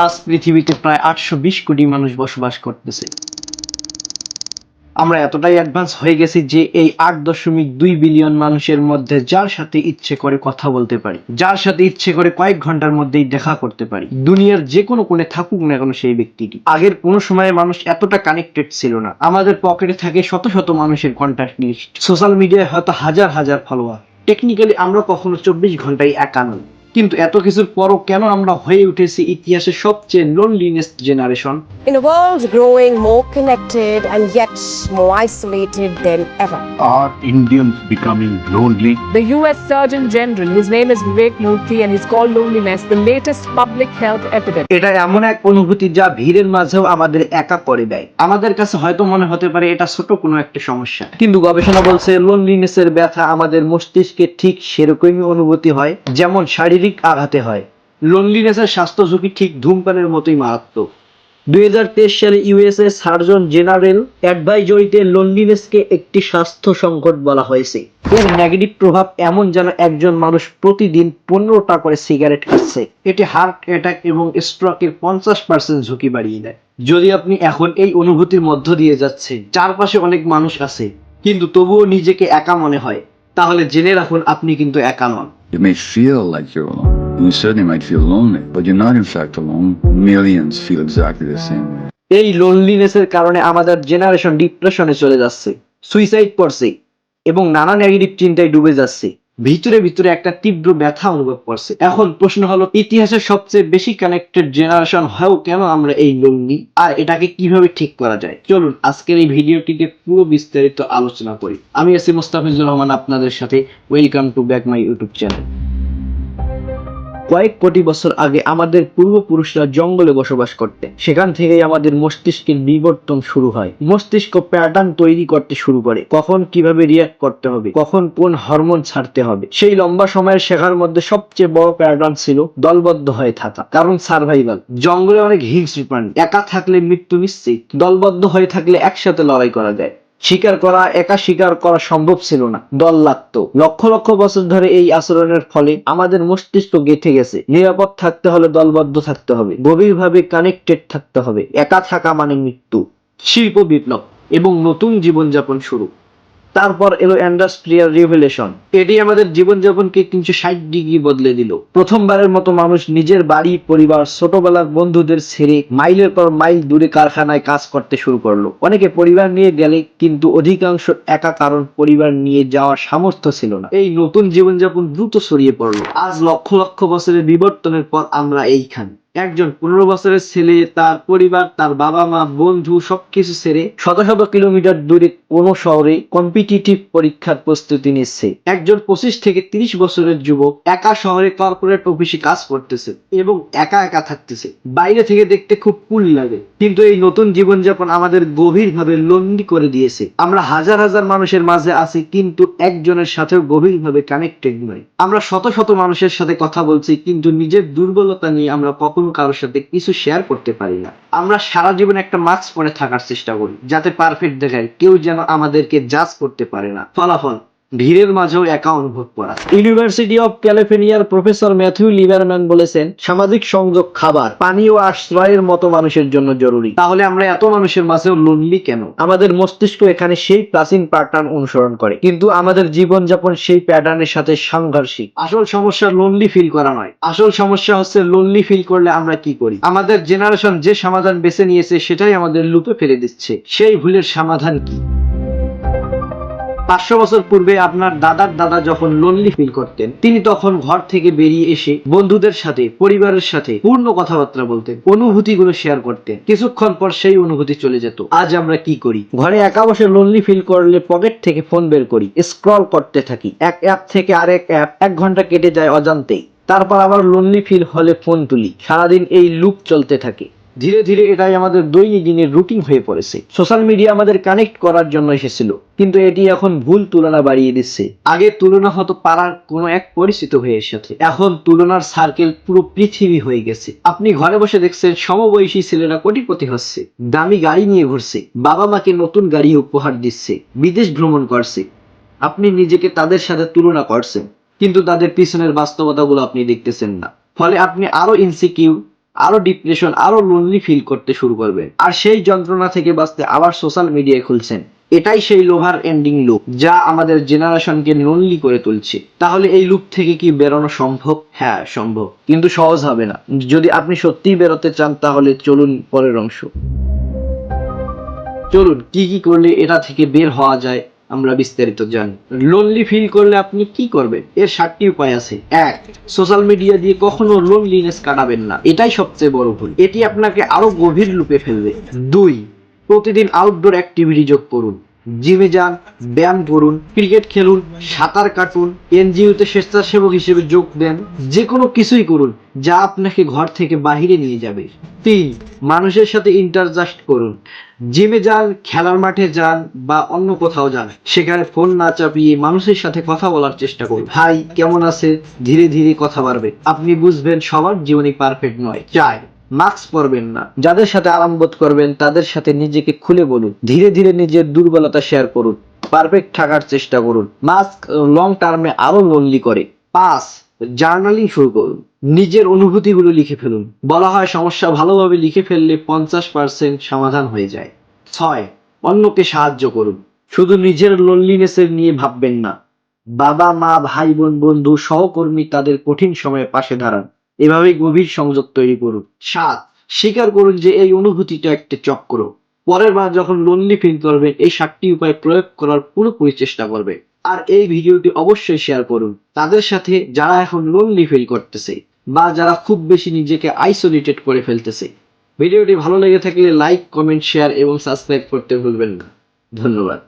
আজ পৃথিবীতে প্রায় 820 কোটি মানুষ বসবাস করতেছে। আমরা এতটাই অ্যাডভান্স হয়ে গেছি যে এই 8.2 বিলিয়ন মানুষের মধ্যে যার সাথে ইচ্ছে করে কথা বলতে পারি, যার সাথে ইচ্ছে করে কয়েক ঘন্টার মধ্যেই দেখা করতে পারি, দুনিয়ার যে কোনো কোণে থাকুক না কেন সেই ব্যক্তিটি। আগের কোনো সময়ে মানুষ এতটা কানেক্টেড ছিল না। আমাদের পকেটে থাকে শত শত মানুষের কন্ট্যাক্ট লিস্ট, সোশ্যাল মিডিয়ায় হয়তো হাজার হাজার ফলোয়ার। টেকনিক্যালি আমরা কখনো 24 ঘন্টায় একা নই, কিন্তু এত কিছুর পরও কেন আমরা হয়ে উঠেছি ইতিহাসের সবচেয়ে লোনলিনেস্ট generation? In a world growing more connected and yet more isolated than ever. Are Indians becoming lonely? The US Surgeon General, his name is Vivek Murthy, and he's called loneliness the latest public health epidemic. এটা এমন এক অনুভূতি যা ভিড়ের মাঝেও আমাদের একা করে দেয়। আমাদের কাছে হয়তো মনে হতে পারে এটা ছোট কোনো একটা সমস্যা, কিন্তু গবেষণা বলছে লোনলিনেসের ব্যথা আমাদের মস্তিষ্কে ঠিক সেরকমই অনুভূতি হয় যেমন শারীরিক আঘাতে হয়। লোনলিনেসের স্বাস্থ্য ঝুঁকি ঠিক ধূমপানের মতোই মারাত্মক। 2023 সালে ইউএসএ সার্জন জেনারেল অ্যাডভাইজরিতে লোনলিনেসকে একটি স্বাস্থ্য সংকট বলা হয়েছে। এর নেগেটিভ প্রভাব এমন যেন একজন মানুষ প্রতিদিন 15টা করে সিগারেট খাচ্ছে। এটি হার্ট অ্যাটাক এবং স্ট্রোকের 50% ঝুঁকি বাড়িয়ে দেয়। যদি আপনি এখন এই অনুভূতির মধ্য দিয়ে যাচ্ছেন, চারপাশে অনেক মানুষ আছে কিন্তু তবুও নিজেকে একা মনে হয়, তাহলে জেনে রাখুন আপনি কিন্তু একা নন। You may feel like you're alone. You certainly might feel lonely, but you're not in fact alone. Millions feel exactly the same way. এই লোনলিনেসের কারণে আমাদের জেনারেশন ডিপ্রেশনে চলে যাচ্ছে, সুইসাইড করছে এবং নানা নেগেটিভ চিন্তায় ডুবে যাচ্ছে। ভিতরে ভিতরে একটা তীব্র ব্যথা অনুভব করছে। এখন প্রশ্ন হলো, ইতিহাসের সবচেয়ে বেশি কানেক্টেড জেনারেশন হয়েও কেন আমরা এই লোনলি, আর এটাকে কিভাবে ঠিক করা যায়? চলুন আজকের এই ভিডিওটিতে পুরো বিস্তারিত আলোচনা করি। আমি আছি মোস্তাফিজুর রহমান আপনাদের সাথে। Welcome to back my YouTube channel. কয়েক কোটি বছর আগে আমাদের পূর্বপুরুষরা জঙ্গলে বসবাস করতেন। সেখান থেকেই আমাদের মস্তিষ্কের বিবর্তন শুরু হয়। মস্তিষ্ক প্যাটার্ন তৈরি করতে শুরু করে, কখন কিভাবে রিয়্যাক্ট করতে হবে, কখন কোন হরমোন ছাড়তে হবে। সেই লম্বা সময়ের শেখার মধ্যে সবচেয়ে বড় প্যাটার্ন ছিল দলবদ্ধ হয়ে থাকা, কারণ সার্ভাইভাল। জঙ্গলে অনেক হিংস্র প্রাণী, একা থাকলে মৃত্যু নিশ্চিত, দলবদ্ধ হয়ে থাকলে একসাথে লড়াই করা যায়। একা শিকার করা সম্ভব ছিল না, দল লাগতো। লক্ষ লক্ষ বছর ধরে এই আচরণের ফলে আমাদের মস্তিষ্ক গেঁথে গেছে, নিরাপদ থাকতে হলে দলবদ্ধ থাকতে হবে, গভীরভাবে কানেক্টেড থাকতে হবে। একা থাকা মানে মৃত্যু। শিল্প বিপ্লব এবং নতুন জীবনযাপন শুরু। তারপর এলো ইন্ডাস্ট্রিয়াল রিভলিউশন। এটি আমাদের জীবনযাপনকে 360 ডিগ্রি বদলে দিল। প্রথমবারের মতো মানুষ নিজের বাড়ি, পরিবার, ছোটবেলার বন্ধুদের ছেড়ে মাইলের পর মাইল দূরে কারখানায় কাজ করতে শুরু করলো। অনেকে পরিবার নিয়ে গেলে, কিন্তু অধিকাংশ একা, কারণ পরিবার নিয়ে যাওয়ার সামর্থ্য ছিল না। এই নতুন জীবনযাপন দ্রুত ছড়িয়ে পড়লো। আজ লক্ষ লক্ষ বছরের বিবর্তনের পর আমরা এইখানে। একজন 15 বছরের ছেলে তার পরিবার, তার বাবা মা, বন্ধু সবকিছু ছেড়ে শত শত কিলোমিটার দূরে কোনো শহরে কম্পিটিটিভ পরীক্ষার প্রস্তুতি নিচ্ছে। একজন 25 থেকে 30 বছরের যুবক একা শহরে কর্পোরেট অফিসে কাজ করতেছে এবং একা একা থাকতেছে। বাইরে থেকে দেখতে খুব কুল লাগে, কিন্তু এই নতুন জীবনযাপন আমাদের গভীরভাবে লোনলি করে দিয়েছে। আমরা হাজার হাজার মানুষের মাঝে আছি, কিন্তু একজনের সাথেও গভীরভাবে কানেক্টেড নই। আমরা শত শত মানুষের সাথে কথা বলছি, কিন্তু নিজের দুর্বলতা নিয়ে আমরা কখনো কারোর সাথে কিছু শেয়ার করতে পারি না। আমরা সারা জীবন একটা মাস্ক পরে থাকার চেষ্টা করি, যাতে পারফেক্ট দেখায়, কেউ যেন আমাদেরকে জাজ করতে পারে না। ফলাফল, ভিড়ের মাঝেও একা অনুভব করা। ইউনিভার্সিটি অফ ক্যালিফোর্নিয়ার প্রফেসর ম্যাথিউ লিবারম্যান বলেছেন, সামাজিক সংযোগ, খাবার, পানি ও আশ্রয়ের মতো মানুষের জন্য জরুরি। তাহলে আমরা এত মানুষের মাঝেও লোনলি কেন? আমাদের মস্তিষ্ক এখানে সেই প্রাচীন প্যাটার্ন অনুসরণ করে, কিন্তু আমাদের জীবনযাপন সেই প্যাটার্নের সাথে সাংঘর্ষিক। আসল সমস্যা লোনলি ফিল করা নয়, আসল সমস্যা হচ্ছে লোনলি ফিল করলে আমরা কি করি। আমাদের জেনারেশন যে সমাধান বেছে নিয়েছে সেটাই আমাদের লুপে ফেলে দিচ্ছে। সেই ভুলের সমাধান কি? 500 বছর পূর্বে আপনার দাদার দাদা যখন লোনলি ফিল করতেন, তিনি তখন ঘর থেকে বেরিয়ে এসে বন্ধুদের সাথে, পরিবারের সাথে পূর্ণ কথাবার্তা বলতেন, অনুভূতিগুলো শেয়ার করতেন। কিছুক্ষণ পর সেই অনুভূতি চলে যেত। আজ আমরা কি করি? ঘরে একা বসে লোনলি ফিল করলে পকেট থেকে ফোন বের করি, স্ক্রল করতে থাকি, এক অ্যাপ থেকে আরেক অ্যাপ, 1 ঘন্টা কেটে যায় অজান্তেই। তারপর আবার লোনলি ফিল হলে ফোন তুলি। সারাদিন এই লুপ চলতে থাকে। ধীরে ধীরে এটাই আমাদের দৈনন্দিনের রুটিন হয়ে পড়েছে। সোশ্যাল মিডিয়া আমাদের কানেক্ট করার জন্য এসেছিল, কিন্তু এটি এখন ভুল তুলনা বাড়িয়ে দিচ্ছে। আগে তুলনা হতো পাড়ার কোনো এক পরিচিত ভাইয়ের সাথে, এখন তুলনার সার্কেল পুরো পৃথিবী হয়ে গেছে। আপনি ঘরে বসে দেখছেন সমবয়সী ছেলেরা কোটিপতি হচ্ছে, দামি গাড়ি নিয়ে ঘুরছে, বাবা মাকে নতুন গাড়ি উপহার দিচ্ছে, বিদেশ ভ্রমণ করছে। আপনি নিজেকে তাদের সাথে তুলনা করছেন, কিন্তু তাদের পিছনের বাস্তবতাগুলো আপনি দেখতেছেন না। ফলে আপনি আরো ইনসিকিউর, আরো ডিপ্রেশন, আরো লোনলি ফিল করতে শুরু করবেন। আর সেই যন্ত্রণা থেকে বাঁচতে আবার সোশ্যাল মিডিয়ায় খুলছেন। এটাই সেই লোভার এন্ডিং লুপ যা আমাদের জেনারেশনকে লোনলি করে তুলছে। তাহলে এই লুপ থেকে কি বেরোনো সম্ভব? হ্যাঁ সম্ভব, কিন্তু সহজ হবে না। যদি আপনি সত্যিই বেরোতে চান তাহলে চলুন পরের অংশ। চলুন কি কি করলে এটা থেকে বের হওয়া যায় আমরা বিস্তারিত জানি। লোনলি ফিল করলে আপনি কি করবেন? এর 7টি উপায় আছে। 1. সোশ্যাল মিডিয়া দিয়ে কখনো লোনলিনেস কাটাবেন না, এটাই সবচেয়ে বড় ভুল। এটি আপনাকে আরো গভীর লুপে ফেলবে। 2. প্রতিদিন আউটডোর অ্যাক্টিভিটি যোগ করুন। জিমে যান, ব্যায়াম করুন, ক্রিকেট খেলুন, সাঁতার কাটুন, এনজিওতে স্বেচ্ছাসেবক হিসেবে যোগ দেন। যে কোনো কিছুই করুন যা আপনাকে ঘর থেকে বাহিরে নিয়ে যাবে। 3. মানুষের সাথে ইন্টারজাস্ট করুন। জিমে যান, খেলার মাঠে যান বা অন্য কোথাও যান, সেখানে ফোন না চাপিয়ে মানুষের সাথে কথা বলার চেষ্টা করুন। ভাই কেমন আছে? ধীরে ধীরে কথা বাড়বে, আপনি বুঝবেন সবার জীবনই পারফেক্ট নয়। 4. মাস্ক পরবেন না। যাদের সাথে আরাম বোধ করবেন তাদের সাথে নিজেকে খুলে বলুন। ধীরে ধীরে নিজের দুর্বলতা শেয়ার করুন। পারফেক্ট থাকার চেষ্টা করুন। মাস্ক লং টার্মে আরো লোনলি করে। 5. জার্নালিং শুরু করুন। নিজের অনুভূতিগুলো লিখে ফেলুন। বলা হয় সমস্যা ভালোভাবে লিখে ফেললে 50% সমাধান হয়ে যায়। 6. অন্যকে সাহায্য করুন। শুধু নিজের লোনলিনেসের নিয়ে ভাববেন না, বাবা মা, ভাই বোন, বন্ধু, সহকর্মী তাদের কঠিন সময়ে পাশে দাঁড়ান। এভাবেই গভীর সংযোগ তৈরি করুন। 7. স্বীকার করুন যে এই অনুভূতিটা একটা চক্র। পরের বার যখন লোনলি ফিল করবেন এই 7টি উপায় প্রয়োগ করার পুরোপুরি চেষ্টা করবে। আর এই ভিডিওটি অবশ্যই শেয়ার করুন তাদের সাথে যারা এখন লোনলি ফিল করতেছে বা যারা খুব বেশি নিজেকে আইসোলেটেড করে ফেলতেছে। ভিডিওটি ভালো লেগে থাকলে লাইক, কমেন্ট, শেয়ার এবং সাবস্ক্রাইব করতে ভুলবেন না। ধন্যবাদ।